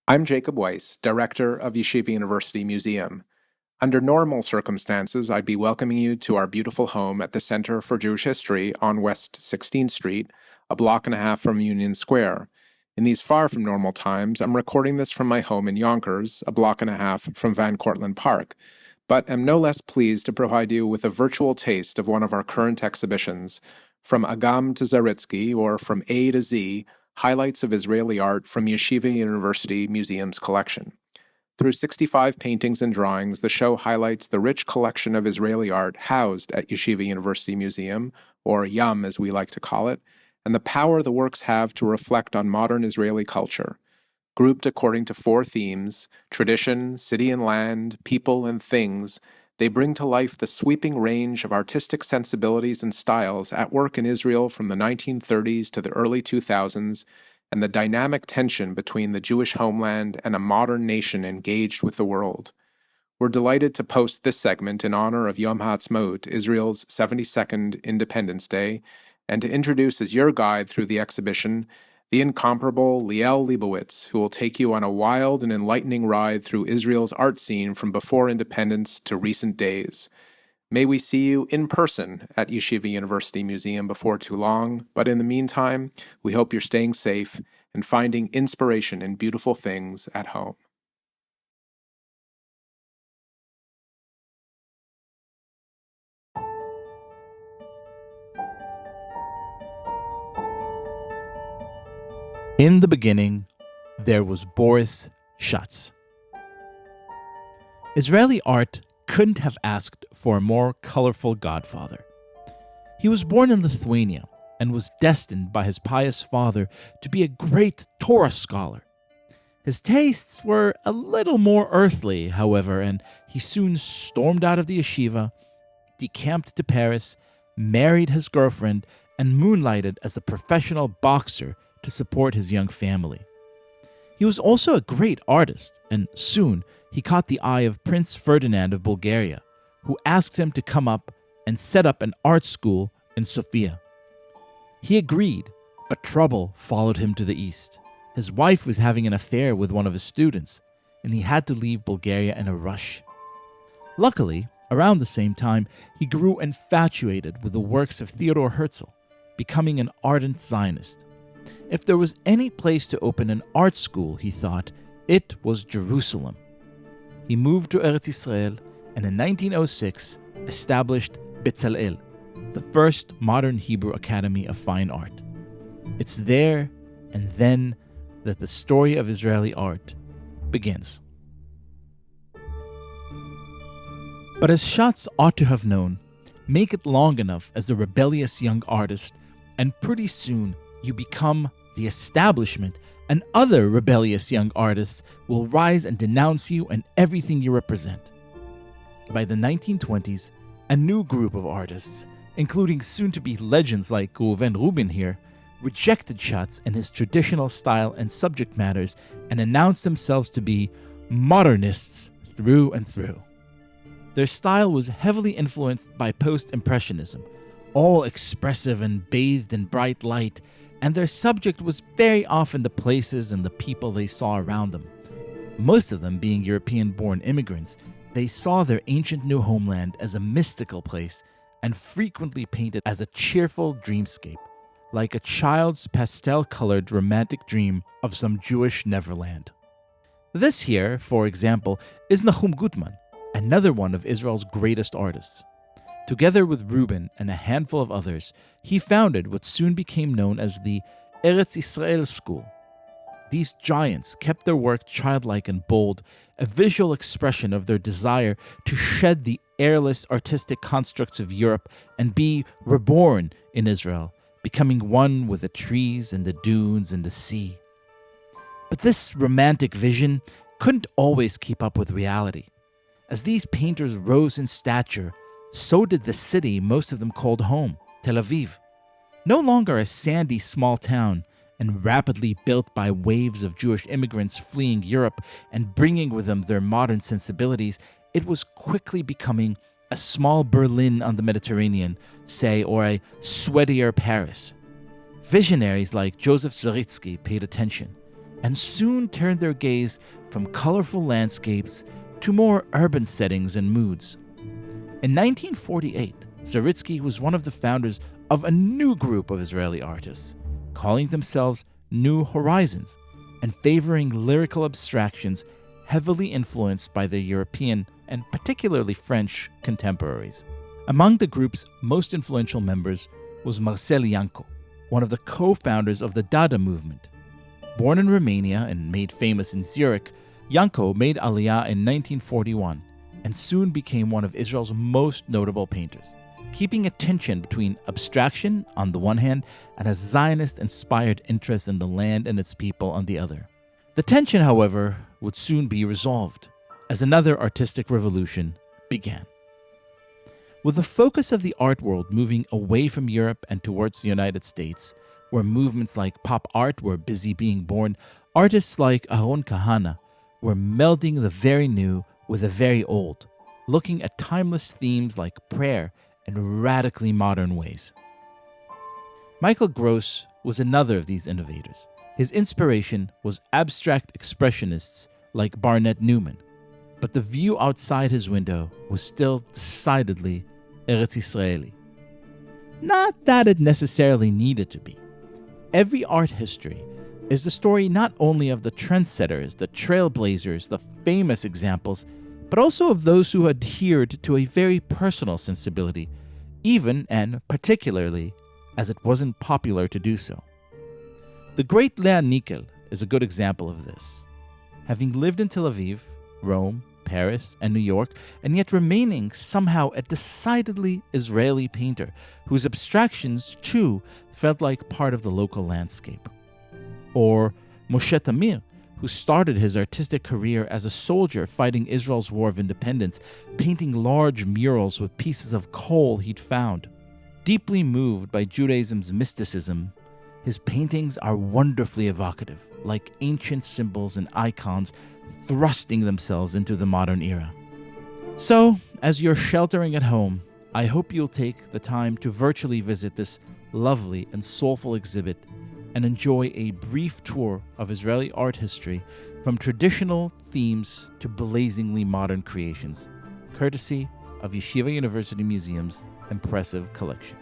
I'm Jacob Weiss, director of Yeshiva University Museum. Under normal circumstances, I'd be welcoming you to our beautiful home at the Center for Jewish History on West 16th Street, a block and a half from Union Square. In these far from normal times, I'm recording this from my home in Yonkers, a block and a half from Van Cortlandt Park, but am no less pleased to provide you with a virtual taste of one of our current exhibitions, From Agam to Zaritsky, or From A to Z, Highlights of Israeli Art from Yeshiva University Museum's collection. Through 65 paintings and drawings, the show highlights the rich collection of Israeli art housed at Yeshiva University Museum, or YUM as we like to call it, and the power the works have to reflect on modern Israeli culture. Grouped according to 4 themes, tradition, city and land, people and things, they bring to life the sweeping range of artistic sensibilities and styles at work in Israel from the 1930s to the early 2000s, and the dynamic tension between the Jewish homeland and a modern nation engaged with the world. We're delighted to post this segment in honor of Yom Ha'atzmaut, Israel's 72nd Independence Day, and to introduce as your guide through the exhibition the incomparable Liel Leibovitz, who will take you on a wild and enlightening ride through Israel's art scene from before independence to recent days. May we see you in person at Yeshiva University Museum before too long, but in the meantime, we hope you're staying safe and finding inspiration in beautiful things at home. In the beginning, there was Boris Schatz. Israeli art couldn't have asked for a more colorful godfather. He was born in Lithuania and was destined by his pious father to be a great Torah scholar. His tastes were a little more earthly, however, and he soon stormed out of the yeshiva, decamped to Paris, married his girlfriend, and moonlighted as a professional boxer to support his young family. He was also a great artist, and soon he caught the eye of Prince Ferdinand of Bulgaria, who asked him to come up and set up an art school in Sofia. He agreed, but trouble followed him to the east. His wife was having an affair with one of his students, and he had to leave Bulgaria in a rush. Luckily, around the same time, he grew infatuated with the works of Theodor Herzl, becoming an ardent Zionist. If there was any place to open an art school, he thought, it was Jerusalem. He moved to Eretz Israel and in 1906 established Bezalel, the first modern Hebrew Academy of Fine Art. It's there and then that the story of Israeli art begins. But as Schatz ought to have known, make it long enough as a rebellious young artist, and pretty soon you become the establishment, and other rebellious young artists will rise and denounce you and everything you represent. By the 1920s, a new group of artists, including soon-to-be legends like Reuven Rubin here, rejected Schatz and his traditional style and subject matters and announced themselves to be modernists through and through. Their style was heavily influenced by post-impressionism, all expressive and bathed in bright light, and their subject was very often the places and the people they saw around them. Most of them being European-born immigrants, they saw their ancient new homeland as a mystical place and frequently painted as a cheerful dreamscape, like a child's pastel-colored romantic dream of some Jewish Neverland. This here, for example, is Nahum Gutman, another one of Israel's greatest artists. Together with Rubin and a handful of others, he founded what soon became known as the Eretz Israel School. These giants kept their work childlike and bold, a visual expression of their desire to shed the airless artistic constructs of Europe and be reborn in Israel, becoming one with the trees and the dunes and the sea. But this romantic vision couldn't always keep up with reality. As these painters rose in stature, so did the city most of them called home, Tel Aviv. No longer a sandy small town, and rapidly built by waves of Jewish immigrants fleeing Europe and bringing with them their modern sensibilities, it was quickly becoming a small Berlin on the Mediterranean, say, or a sweatier Paris. Visionaries like Joseph Zaritsky paid attention, and soon turned their gaze from colorful landscapes to more urban settings and moods. In 1948, Zaritsky was one of the founders of a new group of Israeli artists, calling themselves New Horizons and favoring lyrical abstractions heavily influenced by their European and particularly French contemporaries. Among the group's most influential members was Marcel Janco, one of the co-founders of the Dada movement. Born in Romania and made famous in Zurich, Janco made Aliyah in 1941 and soon became one of Israel's most notable painters, keeping a tension between abstraction on the one hand and a Zionist-inspired interest in the land and its people on the other. The tension, however, would soon be resolved as another artistic revolution began. With the focus of the art world moving away from Europe and towards the United States, where movements like pop art were busy being born, artists like Aharon Kahana were melding the very new with the very old, looking at timeless themes like prayer in radically modern ways. Michael Gross was another of these innovators. His inspiration was abstract expressionists like Barnett Newman, but the view outside his window was still decidedly Eretz Israeli. Not that it necessarily needed to be. Every art history is the story not only of the trendsetters, the trailblazers, the famous examples, but also of those who adhered to a very personal sensibility, even and particularly as it wasn't popular to do so. The great Lea Nikel is a good example of this. Having lived in Tel Aviv, Rome, Paris, and New York, and yet remaining somehow a decidedly Israeli painter whose abstractions, too, felt like part of the local landscape. Or Moshe Tamir, who started his artistic career as a soldier fighting Israel's War of Independence, painting large murals with pieces of coal he'd found. Deeply moved by Judaism's mysticism, his paintings are wonderfully evocative, like ancient symbols and icons thrusting themselves into the modern era. So, as you're sheltering at home, I hope you'll take the time to virtually visit this lovely and soulful exhibit and enjoy a brief tour of Israeli art history from traditional themes to blazingly modern creations, courtesy of Yeshiva University Museum's impressive collection.